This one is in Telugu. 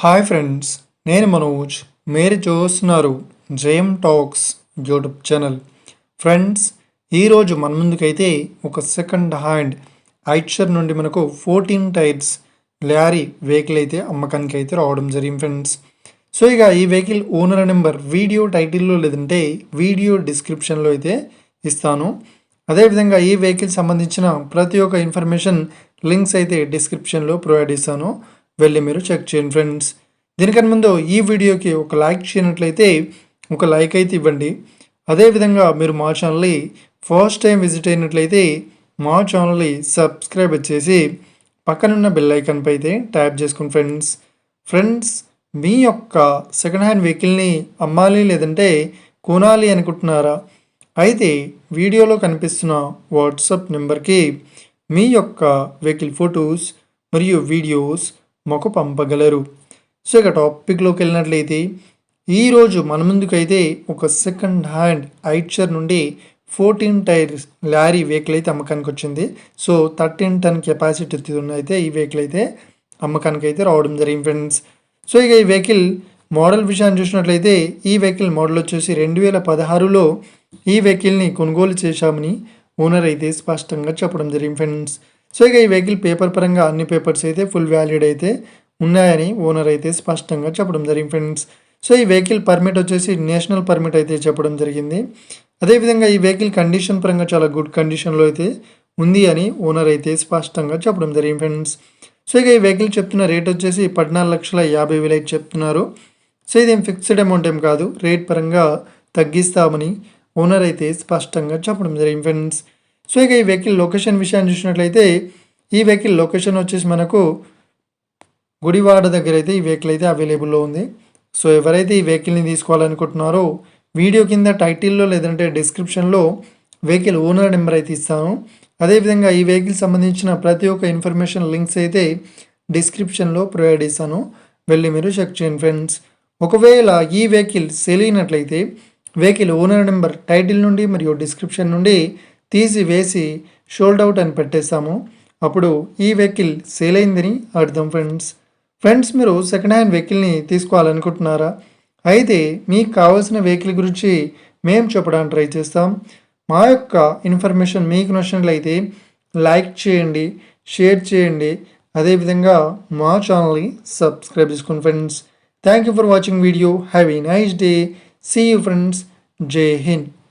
హాయ్ ఫ్రెండ్స్, నేను మనోజ్. మీరు చూస్తున్నారు J M talks YouTube channel. Friends, ఈరోజు మన ముందుకైతే ఒక సెకండ్ హ్యాండ్ ఐచర్ నుండి మనకు 14 టైర్స్ లారీ వెహికల్ అయితే అమ్మకానికి అయితే రావడం జరిగింది ఫ్రెండ్స్. సో ఇక ఈ వెహికల్ ఓనర్ నెంబర్ వీడియో టైటిల్లో లేదంటే వీడియో డిస్క్రిప్షన్లో అయితే ఇస్తాను. అదేవిధంగా ఈ వెహికల్ సంబంధించిన ప్రతి ఒక్క ఇన్ఫర్మేషన్ లింక్స్ అయితే డిస్క్రిప్షన్లో ప్రొవైడ్ చేస్తాను, వెళ్ళి మీరు చెక్ చేయండి ఫ్రెండ్స్. దీనికన్నా ముందు ఈ వీడియోకి ఒక లైక్ చేయనట్లయితే ఒక లైక్ అయితే ఇవ్వండి. అదేవిధంగా మీరు మా ఛానల్ని ఫస్ట్ టైం విజిట్ అయినట్లయితే మా ఛానల్ని సబ్స్క్రైబ్ చేసి పక్కనున్న బెల్ ఐకాన్పై అయితే ట్యాప్ చేసుకోండి ఫ్రెండ్స్. ఫ్రెండ్స్, మీ యొక్క సెకండ్ హ్యాండ్ వెహికల్ని అమ్మాలి లేదంటే కొనాలి అనుకుంటున్నారా? అయితే వీడియోలో కనిపిస్తున్న వాట్సాప్ నెంబర్కి మీ యొక్క వెహికల్ ఫొటోస్ మరియు వీడియోస్ మాకు పంపగలరు. సో ఇక టాపిక్లోకి వెళ్ళినట్లయితే ఈరోజు మన ముందుకైతే ఒక సెకండ్ హ్యాండ్ ఐచర్ నుండి 14 టైర్స్ లారీ వెహికల్ అయితే అమ్మకానికి వచ్చింది. సో 13 టన్ కెపాసిటీ అయితే ఈ వెహికల్ అయితే అమ్మకానికి అయితే రావడం జరిగింది ఫ్రెండ్స్. సో ఇక ఈ వెహికల్ మోడల్ విషయాన్ని చూసినట్లయితే ఈ వెహికల్ మోడల్ వచ్చేసి 2016లో ఈ వెహికల్ని కొనుగోలు చేశామని ఓనర్ అయితే స్పష్టంగా చెప్పడం జరిగింది ఫ్రెండ్స్. సో ఇక ఈ వెహికల్ పేపర్ పరంగా అన్ని పేపర్స్ అయితే ఫుల్ వ్యాలిడ్ అయితే ఉన్నాయని ఓనర్ అయితే స్పష్టంగా చెప్పడం జరిగింది ఫ్రెండ్స్. సో ఈ వెహికల్ పర్మిట్ వచ్చేసి నేషనల్ పర్మిట్ అయితే చెప్పడం జరిగింది. అదేవిధంగా ఈ వెహికల్ కండిషన్ పరంగా చాలా గుడ్ కండిషన్లో అయితే ఉంది అని ఓనర్ అయితే స్పష్టంగా చెప్పడం జరిగింది ఫ్రెండ్స్. సో ఇక ఈ వెహికల్ చెప్తున్న రేట్ వచ్చేసి 14,50,000 అయితే చెప్తున్నారు. సో ఇదేం ఫిక్స్డ్ అమౌంట్ ఏం కాదు, రేట్ పరంగా తగ్గిస్తామని ఓనర్ అయితే స్పష్టంగా చెప్పడం జరిగింది ఫ్రెండ్స్. సో ఇక ఈ వెహికల్ లొకేషన్ విషయాన్ని చూసినట్లయితే ఈ వెహికల్ లొకేషన్ వచ్చేసి మనకు గుడివాడ దగ్గర అయితే ఈ వెహికల్ అయితే అవైలబుల్లో ఉంది. సో ఎవరైతే ఈ వెహికల్ని తీసుకోవాలనుకుంటున్నారో వీడియో కింద టైటిల్లో లేదంటే డిస్క్రిప్షన్లో వెహికల్ ఓనర్ నెంబర్ అయితే ఇస్తాను. అదేవిధంగా ఈ వెహికల్ సంబంధించిన ప్రతి ఒక్క ఇన్ఫర్మేషన్ లింక్స్ అయితే డిస్క్రిప్షన్లో ప్రొవైడ్ చేస్తాను, వెళ్ళి మీరు చెక్ చేయండి ఫ్రెండ్స్. ఒకవేళ ఈ వెహికల్ సేల్ అయినట్లయితే వెహికల్ ఓనర్ నెంబర్ టైటిల్ నుండి మరియు డిస్క్రిప్షన్ నుండి తీసివేసి షోల్డ్ అవుట్ అని పెట్టేస్తాము. అప్పుడు ఈ వెహికల్ సేల్ అయిందని అర్థం ఫ్రెండ్స్. ఫ్రెండ్స్, మీరు సెకండ్ హ్యాండ్ వెహికల్ని తీసుకోవాలనుకుంటున్నారా? అయితే మీకు కావాల్సిన వెహికల్ గురించి మేము చెప్పడానికి ట్రై చేస్తాం. మా యొక్క ఇన్ఫర్మేషన్ మీకు నచ్చినట్లయితే లైక్ చేయండి, షేర్ చేయండి, అదేవిధంగా మా ఛానల్ని సబ్స్క్రైబ్ చేసుకోండి friends. Thank you for watching video. Have a nice day. See you friends. జై హింద్.